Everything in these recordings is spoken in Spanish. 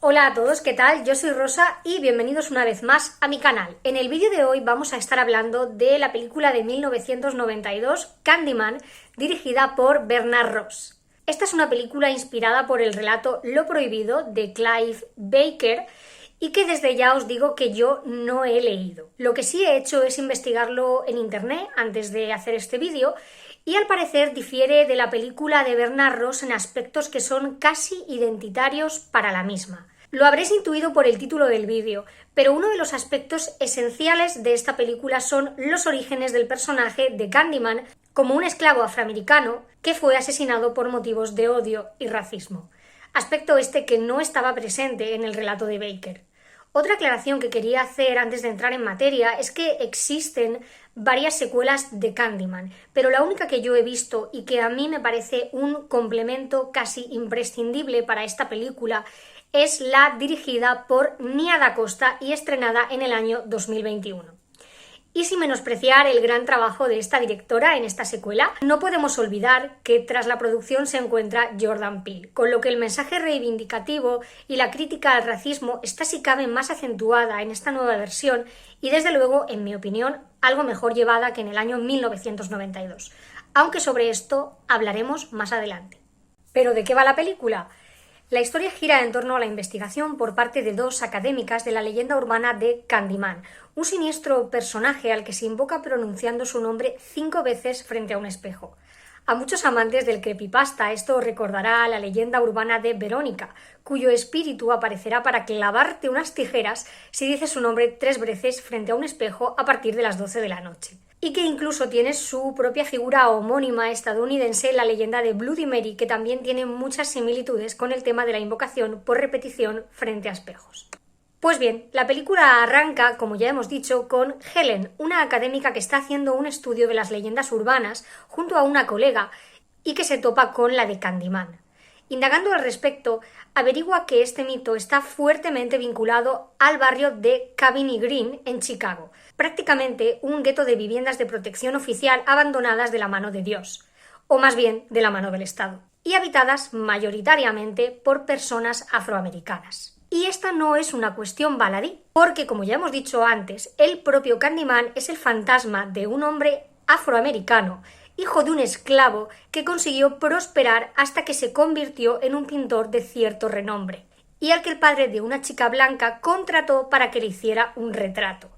Hola a todos, ¿qué tal? Yo soy Rosa y bienvenidos una vez más a mi canal. En el vídeo de hoy vamos a estar hablando de la película de 1992, Candyman, dirigida por Bernard Ross. Esta es una película inspirada por el relato Lo Prohibido de Clive Barker y que desde ya os digo que yo no he leído. Lo que sí he hecho es investigarlo en internet antes de hacer este vídeo y al parecer difiere de la película de Bernard Ross en aspectos que son casi identitarios para la misma. Lo habréis intuido por el título del vídeo, pero uno de los aspectos esenciales de esta película son los orígenes del personaje de Candyman como un esclavo afroamericano que fue asesinado por motivos de odio y racismo. Aspecto este que no estaba presente en el relato de Barker. Otra aclaración que quería hacer antes de entrar en materia es que existen varias secuelas de Candyman, pero la única que yo he visto y que a mí me parece un complemento casi imprescindible para esta película es la dirigida por Nia Da Costa y estrenada en el año 2021. Y sin menospreciar el gran trabajo de esta directora en esta secuela, no podemos olvidar que tras la producción se encuentra Jordan Peele, con lo que el mensaje reivindicativo y la crítica al racismo está si cabe más acentuada en esta nueva versión y desde luego, en mi opinión, algo mejor llevada que en el año 1992, aunque sobre esto hablaremos más adelante. ¿Pero de qué va la película? La historia gira en torno a la investigación por parte de dos académicas de la leyenda urbana de Candyman, un siniestro personaje al que se invoca pronunciando su nombre 5 veces frente a un espejo. A muchos amantes del creepypasta esto recordará a la leyenda urbana de Verónica, cuyo espíritu aparecerá para clavarte unas tijeras si dices su nombre 3 veces frente a un espejo a partir de las 12 de la noche. Y que incluso tiene su propia figura homónima estadounidense, la leyenda de Bloody Mary, que también tiene muchas similitudes con el tema de la invocación por repetición frente a espejos. Pues bien, la película arranca, como ya hemos dicho, con Helen, una académica que está haciendo un estudio de las leyendas urbanas junto a una colega y que se topa con la de Candyman. Indagando al respecto, averigua que este mito está fuertemente vinculado al barrio de Cabrini Green en Chicago, prácticamente un gueto de viviendas de protección oficial abandonadas de la mano de Dios, o más bien de la mano del Estado, y habitadas mayoritariamente por personas afroamericanas. Y esta no es una cuestión baladí, porque como ya hemos dicho antes, el propio Candyman es el fantasma de un hombre afroamericano, hijo de un esclavo que consiguió prosperar hasta que se convirtió en un pintor de cierto renombre, y al que el padre de una chica blanca contrató para que le hiciera un retrato.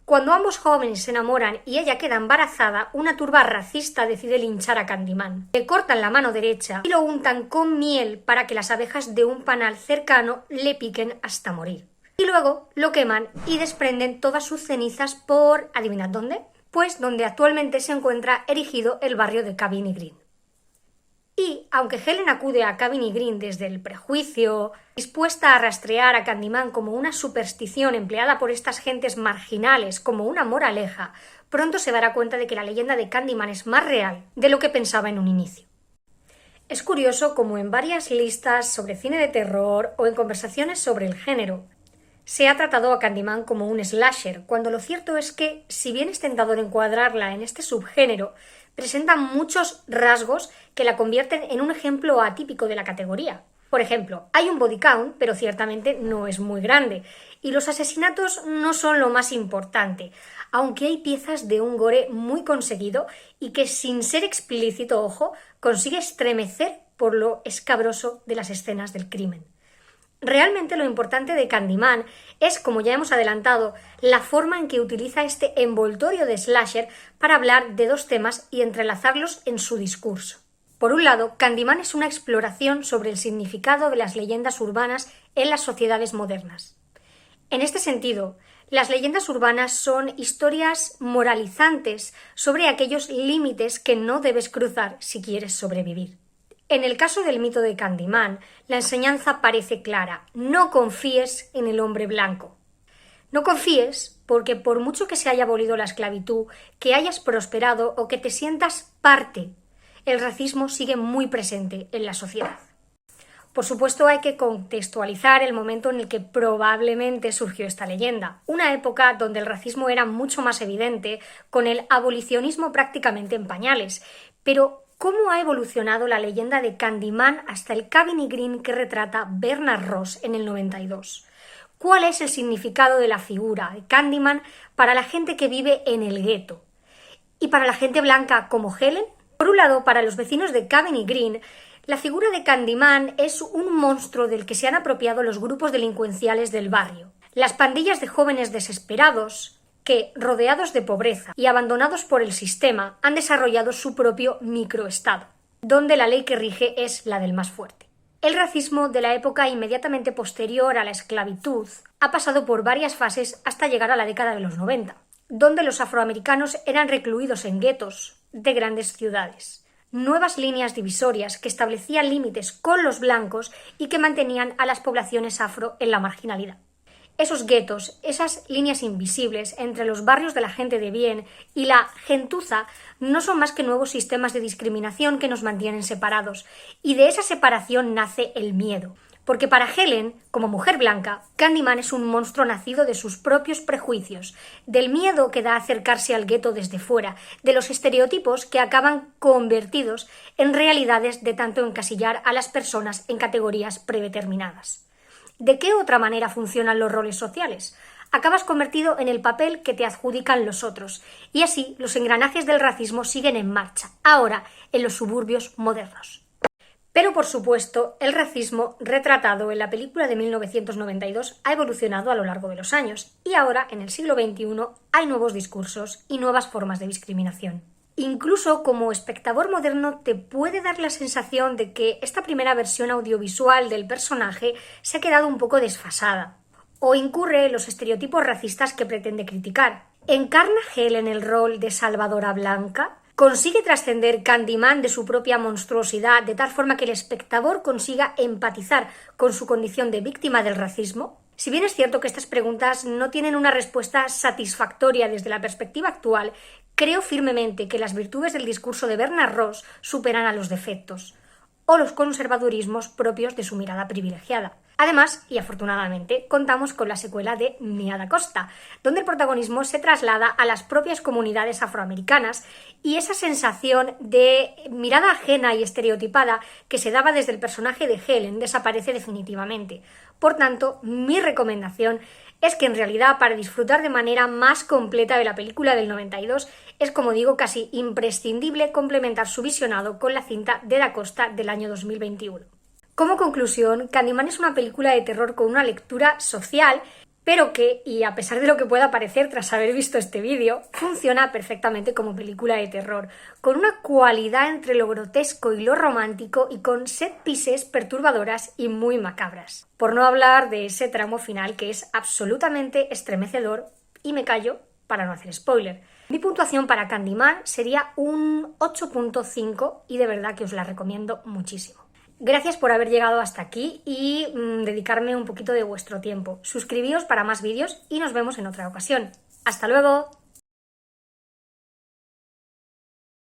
Cuando ambos jóvenes se enamoran y ella queda embarazada, una turba racista decide linchar a Candyman. Le cortan la mano derecha y lo untan con miel para que las abejas de un panal cercano le piquen hasta morir. Y luego lo queman y desprenden todas sus cenizas por... ¿adivinad dónde? Pues donde actualmente se encuentra erigido el barrio de Cabrini Green. Y, aunque Helen acude a Cabrini Green desde el prejuicio, dispuesta a rastrear a Candyman como una superstición empleada por estas gentes marginales como una moraleja, pronto se dará cuenta de que la leyenda de Candyman es más real de lo que pensaba en un inicio. Es curioso como en varias listas sobre cine de terror o en conversaciones sobre el género, se ha tratado a Candyman como un slasher, cuando lo cierto es que, si bien es tentador encuadrarla en este subgénero, presenta muchos rasgos que la convierten en un ejemplo atípico de la categoría. Por ejemplo, hay un body count, pero ciertamente no es muy grande, y los asesinatos no son lo más importante, aunque hay piezas de un gore muy conseguido y que, sin ser explícito, ojo, consigue estremecer por lo escabroso de las escenas del crimen. Realmente lo importante de Candyman es, como ya hemos adelantado, la forma en que utiliza este envoltorio de slasher para hablar de dos temas y entrelazarlos en su discurso. Por un lado, Candyman es una exploración sobre el significado de las leyendas urbanas en las sociedades modernas. En este sentido, las leyendas urbanas son historias moralizantes sobre aquellos límites que no debes cruzar si quieres sobrevivir. En el caso del mito de Candyman, la enseñanza parece clara: no confíes en el hombre blanco. No confíes porque por mucho que se haya abolido la esclavitud, que hayas prosperado o que te sientas parte, el racismo sigue muy presente en la sociedad. Por supuesto, hay que contextualizar el momento en el que probablemente surgió esta leyenda, una época donde el racismo era mucho más evidente, con el abolicionismo prácticamente en pañales, pero cómo ha evolucionado la leyenda de Candyman hasta el Cabin Green que retrata Bernard Ross en el 92. ¿Cuál es el significado de la figura de Candyman para la gente que vive en el gueto? ¿Y para la gente blanca como Helen? Por un lado, para los vecinos de Cabin Green, la figura de Candyman es un monstruo del que se han apropiado los grupos delincuenciales del barrio. Las pandillas de jóvenes desesperados que, rodeados de pobreza y abandonados por el sistema, han desarrollado su propio microestado, donde la ley que rige es la del más fuerte. El racismo de la época inmediatamente posterior a la esclavitud ha pasado por varias fases hasta llegar a la década de los 90, donde los afroamericanos eran recluidos en guetos de grandes ciudades. Nuevas líneas divisorias que establecían límites con los blancos y que mantenían a las poblaciones afro en la marginalidad. Esos guetos, esas líneas invisibles entre los barrios de la gente de bien y la gentuza, no son más que nuevos sistemas de discriminación que nos mantienen separados, y de esa separación nace el miedo. Porque para Helen, como mujer blanca, Candyman es un monstruo nacido de sus propios prejuicios, del miedo que da acercarse al gueto desde fuera, de los estereotipos que acaban convertidos en realidades de tanto encasillar a las personas en categorías predeterminadas. ¿De qué otra manera funcionan los roles sociales? Acabas convertido en el papel que te adjudican los otros, y así los engranajes del racismo siguen en marcha, ahora en los suburbios modernos. Pero, por supuesto, el racismo retratado en la película de 1992 ha evolucionado a lo largo de los años, y ahora, en el siglo XXI, hay nuevos discursos y nuevas formas de discriminación. Incluso como espectador moderno te puede dar la sensación de que esta primera versión audiovisual del personaje se ha quedado un poco desfasada, o incurre en los estereotipos racistas que pretende criticar. ¿Encarna Helen el rol de salvadora blanca? ¿Consigue trascender Candyman de su propia monstruosidad de tal forma que el espectador consiga empatizar con su condición de víctima del racismo? Si bien es cierto que estas preguntas no tienen una respuesta satisfactoria desde la perspectiva actual, creo firmemente que las virtudes del discurso de Bernard Ross superan a los defectos o los conservadurismos propios de su mirada privilegiada. Además, y afortunadamente, contamos con la secuela de Nia Da Costa, donde el protagonismo se traslada a las propias comunidades afroamericanas y esa sensación de mirada ajena y estereotipada que se daba desde el personaje de Helen desaparece definitivamente. Por tanto, mi recomendación es que en realidad para disfrutar de manera más completa de la película del 92 es, como digo, casi imprescindible complementar su visionado con la cinta de Da Costa del año 2021. Como conclusión, Candyman es una película de terror con una lectura social, pero que, y a pesar de lo que pueda parecer tras haber visto este vídeo, funciona perfectamente como película de terror, con una cualidad entre lo grotesco y lo romántico y con set pieces perturbadoras y muy macabras. Por no hablar de ese tramo final que es absolutamente estremecedor, y me callo para no hacer spoiler. Mi puntuación para Candyman sería un 8.5 y de verdad que os la recomiendo muchísimo. Gracias por haber llegado hasta aquí y dedicarme un poquito de vuestro tiempo. Suscribíos para más vídeos y nos vemos en otra ocasión. ¡Hasta luego!